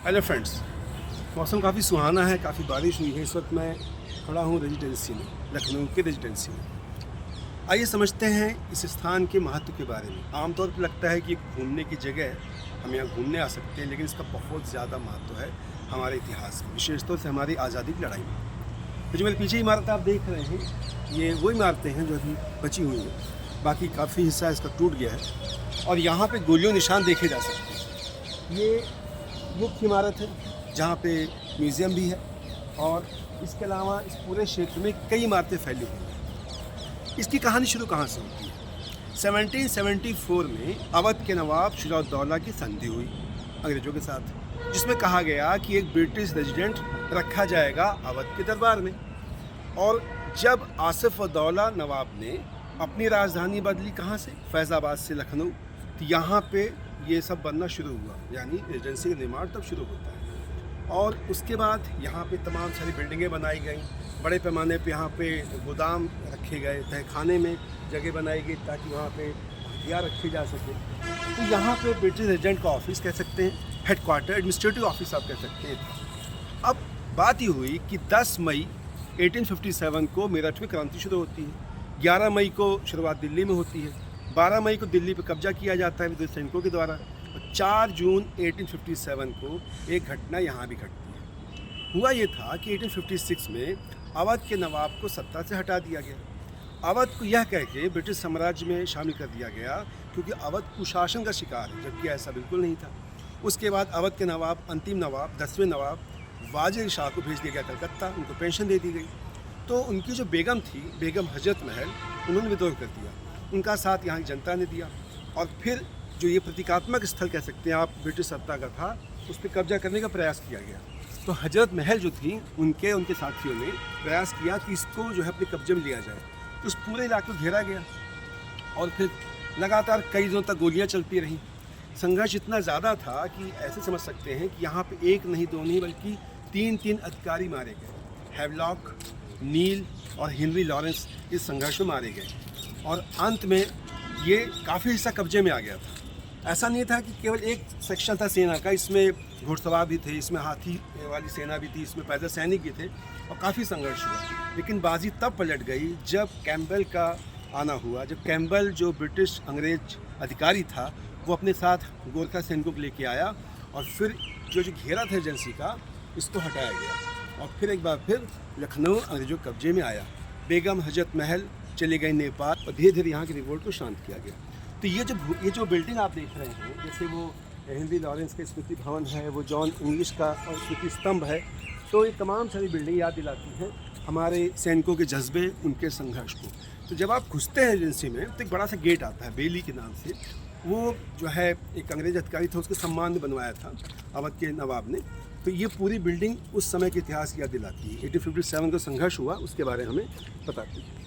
Hello friends, मौसम काफ़ी सुहाना है, काफ़ी बारिश हुई है। इस वक्त मैं खड़ा हूँ रेजिडेंसी में, लखनऊ के रेजिडेंसी में। आइए समझते हैं इस स्थान के महत्व के बारे में। आमतौर पर लगता है कि एक घूमने की जगह है, हम यहाँ घूमने आ सकते हैं, लेकिन इसका बहुत ज़्यादा महत्व है हमारे इतिहास में, विशेष तौर से हमारी आज़ादी की लड़ाई में। तो जो मेरे पीछे इमारत आप देख रहे हैं, ये वो इमारतें हैं जो अभी बची हुई हैं। बाकी काफ़ी हिस्सा इसका टूट गया है और यहाँ पे गोलियों निशान देखे जा सकते हैं। ये मुख्य इमारत है जहाँ पे म्यूज़ियम भी है और इसके अलावा इस पूरे क्षेत्र में कई इमारतें फैली हुई हैं। इसकी कहानी शुरू कहाँ से होती है? 1774 में अवध के नवाब सिराजुद्दौला की संधि हुई अंग्रेज़ों के साथ, जिसमें कहा गया कि एक ब्रिटिश रेजिडेंट रखा जाएगा अवध के दरबार में। और जब आसिफ उद-दौला नवाब ने अपनी राजधानी बदली, कहाँ से? फैज़ाबाद से लखनऊ, तो यहाँ पे ये सब बनना शुरू हुआ, यानी रेजिडेंसी का निर्माण तब शुरू होता है। और उसके बाद यहाँ पे तमाम सारी बिल्डिंगें बनाई गई, बड़े पैमाने पे यहाँ पे गोदाम रखे गए, तहखाने में जगह बनाई गई ताकि वहाँ पे हथियार रखे जा सके। तो यहाँ पे ब्रिटिश रेजिडेंट का ऑफिस कह सकते हैं, हेडक्वार्टर, एडमिनिस्ट्रेटिव ऑफिस आप कह सकते हैं। अब बात ये हुई कि 10 मई 1857 को मेरठ में क्रांति शुरू होती है, 11 मई को शुरुआत दिल्ली में होती है, 12 मई को दिल्ली पर कब्जा किया जाता है विदेशी सैनिकों के द्वारा, और 4 जून 1857 को एक घटना यहाँ भी घटती है। हुआ ये था कि 1856 में अवध के नवाब को सत्ता से हटा दिया गया। अवध को यह कह के ब्रिटिश साम्राज्य में शामिल कर दिया गया क्योंकि अवध कुशासन का शिकार है, जबकि ऐसा बिल्कुल नहीं था। उसके बाद अवध के नवाब, अंतिम नवाब, 10वें नवाब वाजिद शाह को भेज दिया गया कलकत्ता, उनको पेंशन दे दी गई। तो उनकी जो बेगम थी, बेगम हजरत महल, उन्होंने विद्रोह कर दिया, उनका साथ यहाँ की जनता ने दिया। और फिर जो ये प्रतीकात्मक स्थल कह सकते हैं आप ब्रिटिश सत्ता का था, उस पर कब्जा करने का प्रयास किया गया। तो हजरत महल जो थी, उनके साथियों ने प्रयास किया कि इसको जो है अपने कब्जे में लिया जाए। तो उस पूरे इलाके को घेरा गया और फिर लगातार कई दिनों तक गोलियां चलती रहीं। संघर्ष इतना ज़्यादा था कि ऐसे समझ सकते हैं कि यहाँ पे एक नहीं, दो नहीं, बल्कि 3 अधिकारी मारे गए। हैवलॉक, नील और हेनरी लॉरेंस इस संघर्ष में मारे गए और अंत में ये काफ़ी हिस्सा कब्जे में आ गया था। ऐसा नहीं था कि केवल एक सेक्शन था सेना का, इसमें घुड़सवार भी थे, इसमें हाथी वाली सेना भी थी, इसमें पैदल सैनिक भी थे और काफ़ी संघर्ष हुआ। लेकिन बाजी तब पलट गई जब कैम्पबेल का आना हुआ, जब कैम्पबेल जो ब्रिटिश अंग्रेज अधिकारी था, वो अपने साथ गोरखा सैनिकों को लेके आया और फिर जो घेरा था एजेंसी का, इसको हटाया गया और फिर एक बार फिर लखनऊ अंग्रेजों के कब्जे में आया। बेगम हजरत महल चले गए नेपाल और धीरे धीरे यहाँ की रिवोल्ट को शांत किया गया। तो ये जो बिल्डिंग आप देख रहे हैं, जैसे वो हेनरी लॉरेंस का स्मृति भवन है, वो जॉन इंग्लिश का स्मृति स्तंभ है, तो ये तमाम सारी बिल्डिंग याद दिलाती हैं हमारे सैनिकों के जज्बे, उनके संघर्ष को। तो जब आप घुसते हैं एजेंसी में तो एक बड़ा सा गेट आता है बेली के नाम से, वो जो है एक अंग्रेज अधिकारी था, उसके सम्मान में बनवाया था अवध के नवाब ने। तो ये पूरी बिल्डिंग उस समय के इतिहास की याद दिलाती है। 1857 का संघर्ष हुआ, उसके बारे में हमें बताती है।